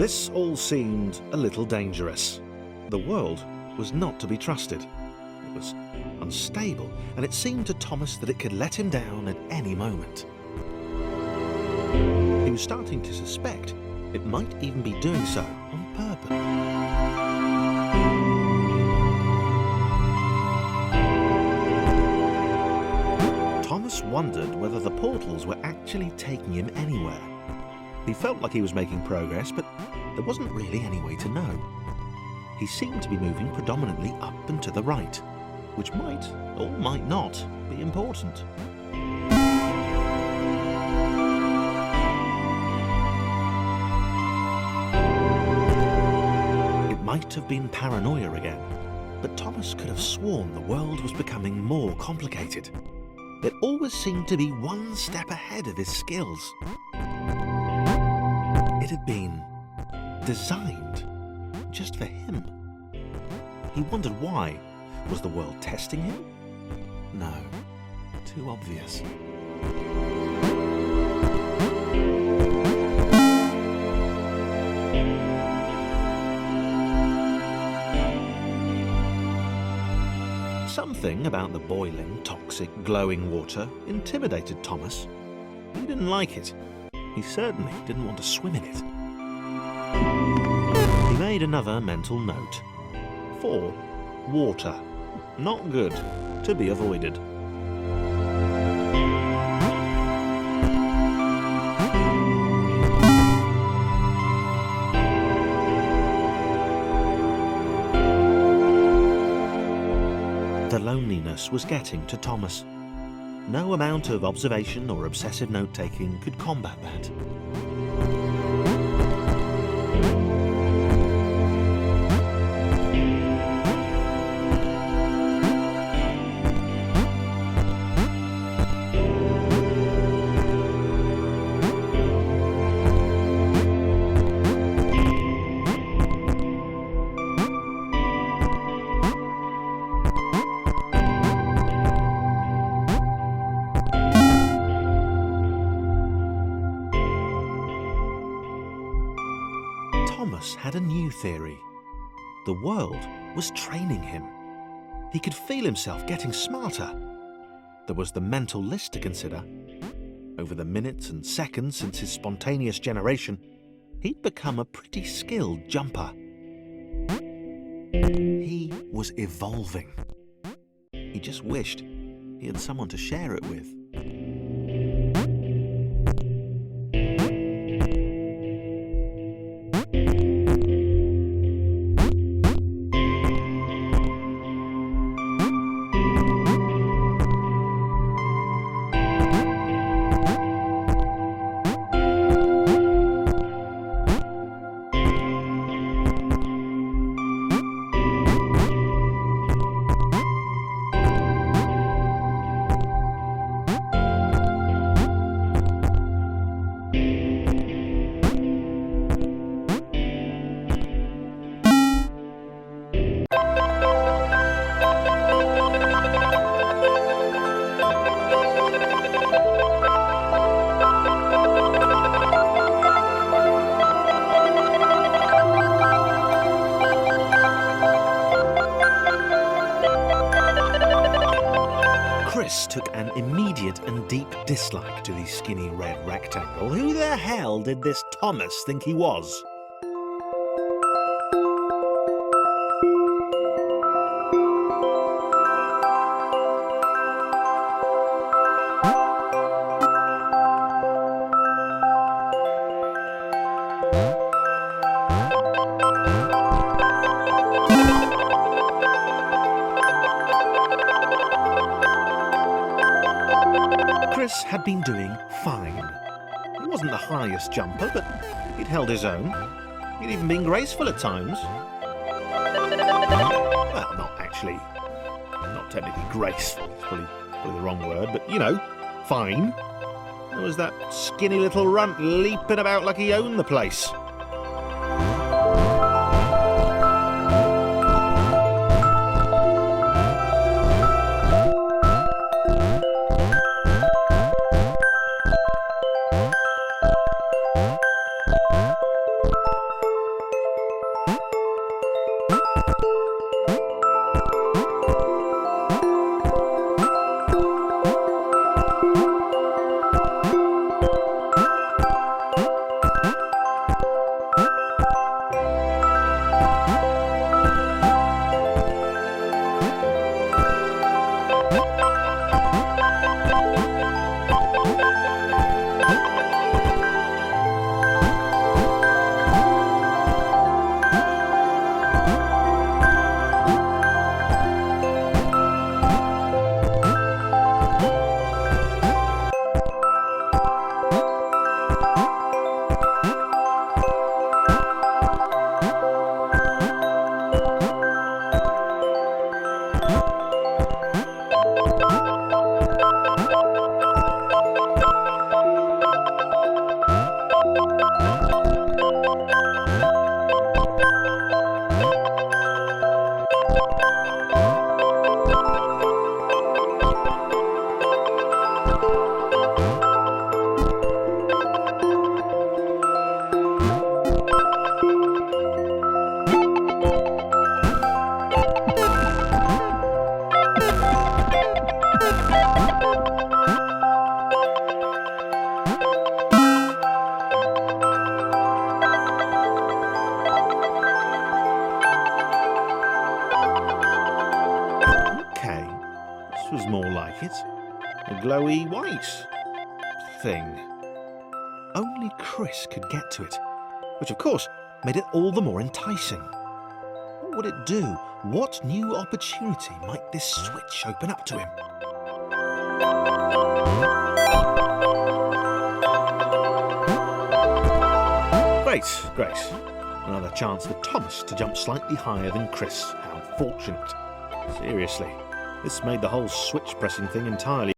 This all seemed a little dangerous. The world was not to be trusted. It was unstable, and it seemed to Thomas that it could let him down at any moment. He was starting to suspect it might even be doing so on purpose. Thomas wondered whether the portals were actually taking him anywhere. He felt like he was making progress, but there wasn't really any way to know. He seemed to be moving predominantly up and to the right, which might or might not be important. It might have been paranoia again, but Thomas could have sworn the world was becoming more complicated. It always seemed to be one step ahead of his skills. It had been designed just for him. He wondered why. Was the world testing him? No, too obvious. Something about the boiling, toxic, glowing water intimidated Thomas. He didn't like it. He certainly didn't want to swim in it. He made another mental note. 4. Water. Not good. To be avoided. The loneliness was getting to Thomas. No amount of observation or obsessive note-taking could combat that. Thomas had a new theory. The world was training him. He could feel himself getting smarter. There was the mental list to consider. Over the minutes and seconds since his spontaneous generation, he'd become a pretty skilled jumper. He was evolving. He just wished he had someone to share it with. Chris took an immediate and deep dislike to the skinny red rectangle. Who the hell did this Thomas think he was? Chris had been doing fine. He wasn't the highest jumper, but he'd held his own. He'd even been graceful at times. Well, not actually. Not technically graceful. It's probably the wrong word, but, you know, fine. There was that skinny little runt leaping about like he owned the place. A glowy white thing. Only Chris could get to it, which of course made it all the more enticing. What would it do? What new opportunity might this switch open up to him? Great. Another chance for Thomas to jump slightly higher than Chris. How fortunate. Seriously, this made the whole switch pressing thing entirely